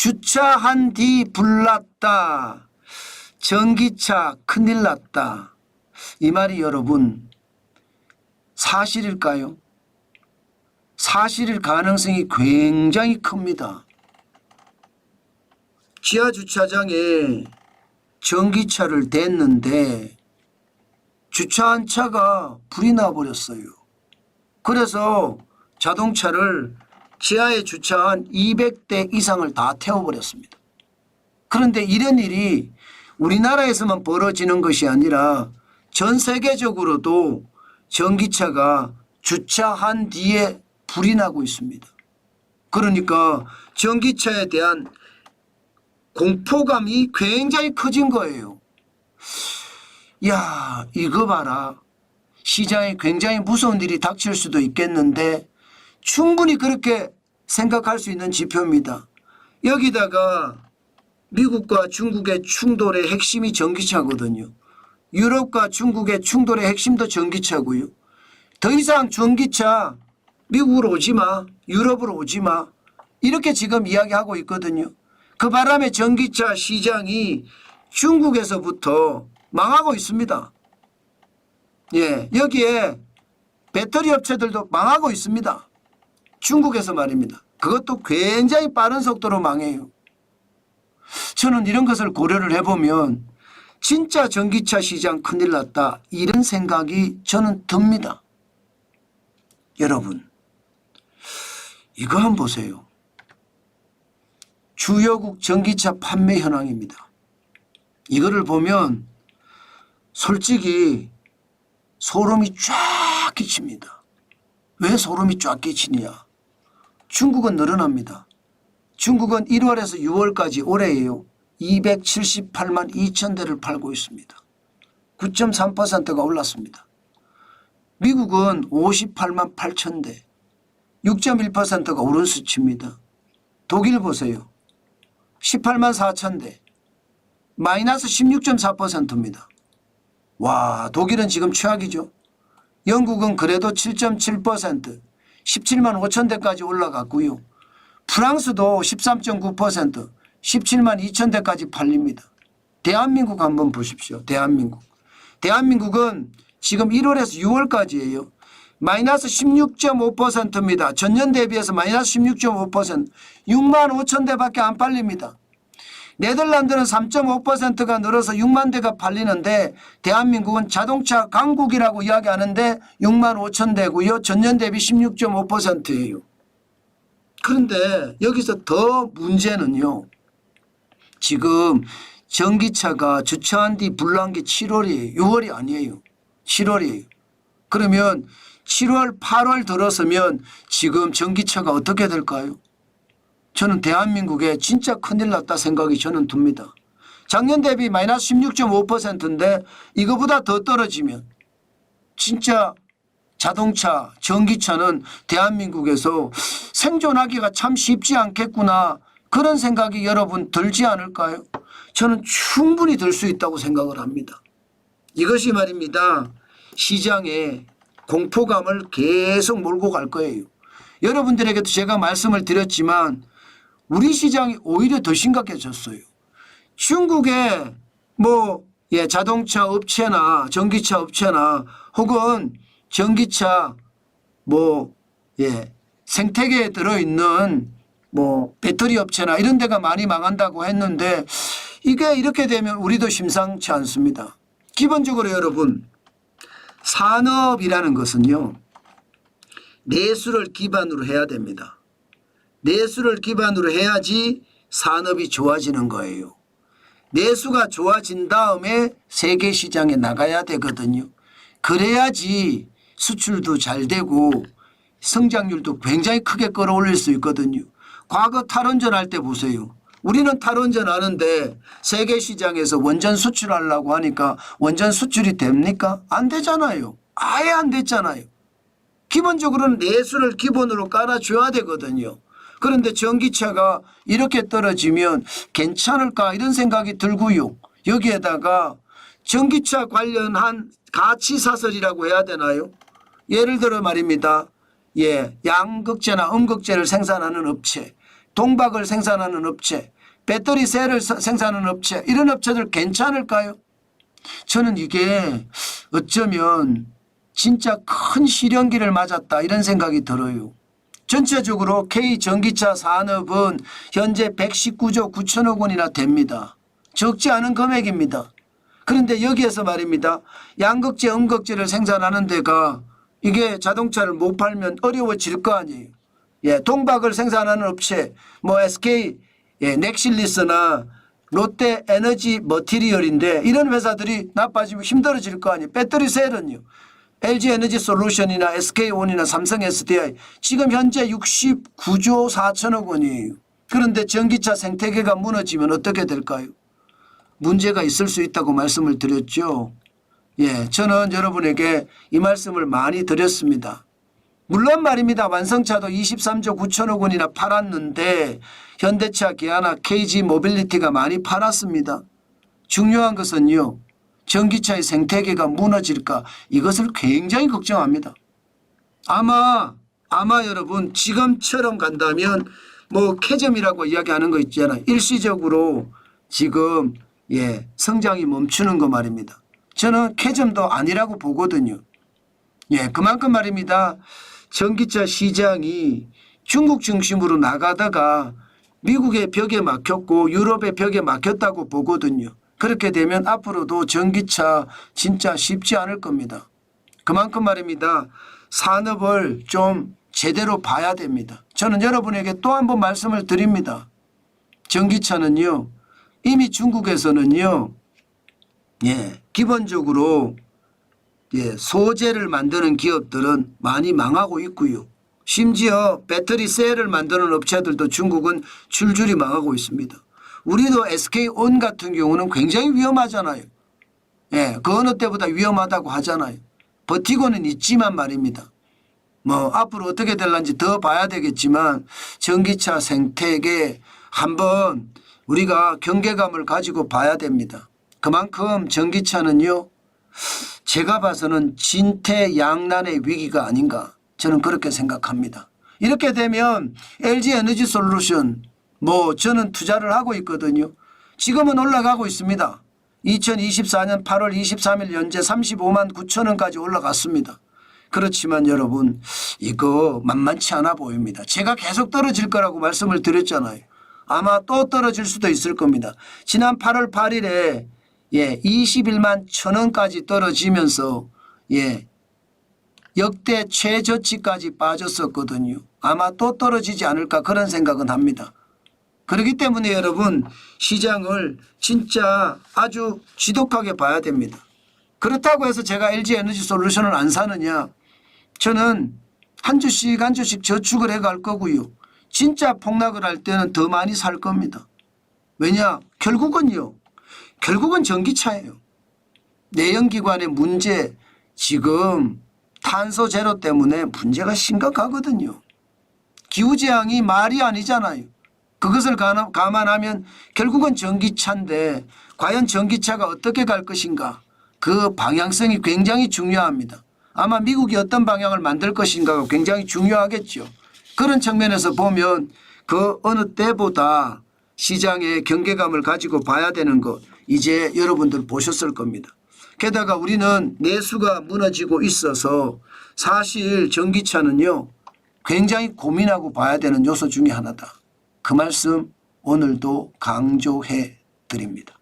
주차한 뒤 불났다. 전기차 큰일 났다. 이 말이 여러분 사실일까요? 사실일 가능성이 굉장히 큽니다. 지하주차장에 전기차를 댔는데 주차한 차가 불이 나버렸어요. 그래서 자동차를 지하에 주차한 200대 이상을 다 태워버렸습니다. 그런데 이런 일이 우리나라에서만 벌어지는 것이 아니라 전 세계적으로도 전기차가 주차한 뒤에 불이 나고 있습니다. 그러니까 전기차에 대한 공포감이 굉장히 커진 거예요. 야, 이거 봐라. 시장에 굉장히 무서운 일이 닥칠 수도 있겠는데 충분히 그렇게 생각할 수 있는 지표입니다. 여기다가 미국과 중국의 충돌의 핵심이 전기차거든요. 유럽과 중국의 충돌의 핵심도 전기차고요. 더 이상 전기차 미국으로 오지 마, 유럽으로 오지 마, 이렇게 지금 이야기하고 있거든요. 그 바람에 전기차 시장이 중국에서부터 망하고 있습니다. 예, 여기에 배터리 업체들도 망하고 있습니다. 중국에서 말입니다. 그것도 굉장히 빠른 속도로 망해요. 저는 이런 것을 고려를 해보면 진짜 전기차 시장 큰일 났다, 이런 생각이 저는 듭니다. 여러분, 이거 한번 보세요. 주요국 전기차 판매 현황입니다. 이거를 보면 솔직히 소름이 쫙 끼칩니다. 왜 소름이 쫙 끼치냐? 중국은 늘어납니다. 중국은 1월에서 6월까지 올해에요. 278만 2천 대를 팔고 있습니다. 9.3%가 올랐습니다. 미국은 58만 8천 대, 6.1%가 오른 수치입니다. 독일 보세요. 18만 4천 대, 마이너스 16.4%입니다. 와, 독일은 지금 최악이죠. 영국은 그래도 7.7%, 17만 5천 대까지 올라갔고요. 프랑스도 13.9%, 17만 2천 대까지 팔립니다. 대한민국 한번 보십시오. 대한민국은 지금 1월에서 6월까지예요. 마이너스 16.5%입니다. 전년 대비해서 마이너스 16.5%, 6만 5천 대밖에 안 팔립니다. 네덜란드는 3.5%가 늘어서 6만 대가 팔리는데 대한민국은 자동차 강국이라고 이야기하는데 6만 5천 대고요. 전년 대비 16.5%예요. 그런데 여기서 더 문제는요. 지금 전기차가 주차한 뒤 불난 게 7월이에요. 6월이 아니에요. 7월이에요. 그러면 7월, 8월 들어서면 지금 전기차가 어떻게 될까요? 저는 대한민국에 진짜 큰일 났다 생각이 저는 듭니다. 작년 대비 마이너스 16.5%인데 이거보다 더 떨어지면 진짜 자동차, 전기차는 대한민국에서 생존하기가 참 쉽지 않겠구나, 그런 생각이 여러분 들지 않을까요? 저는 충분히 들 수 있다고 생각을 합니다. 이것이 말입니다. 시장에 공포감을 계속 몰고 갈 거예요. 여러분들에게도 제가 말씀을 드렸지만 우리 시장이 오히려 더 심각해졌어요. 중국의 자동차 업체나 전기차 업체나 혹은 전기차 생태계에 들어있는 배터리 업체나 이런 데가 많이 망한다고 했는데 이게 이렇게 되면 우리도 심상치 않습니다. 기본적으로 여러분, 산업이라는 것은요, 내수를 기반으로 해야 됩니다. 내수를 기반으로 해야지 산업이 좋아지는 거예요. 내수가 좋아진 다음에 세계 시장에 나가야 되거든요. 그래야지 수출도 잘 되고 성장률도 굉장히 크게 끌어올릴 수 있거든요. 과거 탈원전 할 때 보세요. 우리는 탈원전 하는데 세계 시장에서 원전 수출하려고 하니까 원전 수출이 됩니까? 안 되잖아요. 아예 안 됐잖아요. 기본적으로는 내수를 기본으로 깔아줘야 되거든요. 그런데 전기차가 이렇게 떨어지면 괜찮을까 이런 생각이 들고요. 여기에다가 전기차 관련한 가치사설이라고 해야 되나요? 예를 들어 말입니다. 양극재나 음극재를 생산하는 업체, 동박을 생산하는 업체, 배터리 셀을 생산하는 업체, 이런 업체들 괜찮을까요? 저는 이게 어쩌면 진짜 큰 시련기를 맞았다 이런 생각이 들어요. 전체적으로 K전기차 산업은 현재 119조 9천억 원이나 됩니다. 적지 않은 금액입니다. 그런데 여기에서 말입니다. 양극재, 음극재를 생산하는 데가 이게 자동차를 못 팔면 어려워질 거 아니에요. 예, 동박을 생산하는 업체, 뭐 SK 넥실리스나 롯데 에너지 머티리얼인데 이런 회사들이 나빠지면 힘들어질 거 아니에요. 배터리 셀은요. LG 에너지 솔루션이나 SK온이나 삼성 SDI 지금 현재 69조 4천억 원이에요. 그런데 전기차 생태계가 무너지면 어떻게 될까요? 문제가 있을 수 있다고 말씀을 드렸죠. 예, 저는 여러분에게 이 말씀을 많이 드렸습니다. 물론 말입니다. 완성차도 23조 9천억 원이나 팔았는데 현대차, 기아나 KG 모빌리티가 많이 팔았습니다. 중요한 것은요. 전기차의 생태계가 무너질까 이것을 굉장히 걱정합니다. 아마 여러분 지금처럼 간다면 뭐 캐점이라고 이야기하는 거 있잖아요. 일시적으로 지금 성장이 멈추는 거 말입니다. 저는 캐점도 아니라고 보거든요. 그만큼 말입니다. 전기차 시장이 중국 중심으로 나가다가 미국의 벽에 막혔고 유럽의 벽에 막혔다고 보거든요. 그렇게 되면 앞으로도 전기차 진짜 쉽지 않을 겁니다. 그만큼 말입니다. 산업을 좀 제대로 봐야 됩니다. 저는 여러분에게 또 한 번 말씀을 드립니다. 전기차는요. 이미 중국에서는요. 기본적으로 소재를 만드는 기업들은 많이 망하고 있고요. 심지어 배터리 셀을 만드는 업체들도 중국은 줄줄이 망하고 있습니다. 우리도 SK온 같은 경우는 굉장히 위험하잖아요. 그 어느 때보다 위험하다고 하잖아요. 버티고는 있지만 말입니다. 뭐 앞으로 어떻게 될런지 더 봐야 되겠지만 전기차 생태계 한번 우리가 경계감을 가지고 봐야 됩니다. 그만큼 전기차는요. 제가 봐서는 진퇴양난의 위기가 아닌가 저는 그렇게 생각합니다. 이렇게 되면 LG 에너지 솔루션 뭐 저는 투자를 하고 있거든요. 지금은 올라가고 있습니다. 2024년 8월 23일 현재 35만 9천 원까지 올라갔습니다. 그렇지만 여러분 이거 만만치 않아 보입니다. 제가 계속 떨어질 거라고 말씀을 드렸잖아요. 아마 또 떨어질 수도 있을 겁니다. 지난 8월 8일에 21만 1천 원까지 떨어지면서 역대 최저치까지 빠졌었거든요. 아마 또 떨어지지 않을까 그런 생각은 합니다. 그렇기 때문에 여러분 시장을 진짜 아주 지독하게 봐야 됩니다. 그렇다고 해서 제가 LG 에너지 솔루션을 안 사느냐. 저는 한 주씩 한 주씩 저축을 해갈 거고요. 진짜 폭락을 할 때는 더 많이 살 겁니다. 왜냐 결국은 전기차예요. 내연기관의 문제 지금 탄소 제로 때문에 문제가 심각하거든요. 기후재앙이 말이 아니잖아요. 그것을 감안하면 결국은 전기차인데 과연 전기차가 어떻게 갈 것인가 그 방향성이 굉장히 중요합니다. 아마 미국이 어떤 방향을 만들 것인가가 굉장히 중요하겠죠. 그런 측면에서 보면 그 어느 때보다 시장의 경계감을 가지고 봐야 되는 것 이제 여러분들 보셨을 겁니다. 게다가 우리는 내수가 무너지고 있어서 사실 전기차는요 굉장히 고민하고 봐야 되는 요소 중에 하나다. 그 말씀 오늘도 강조해 드립니다.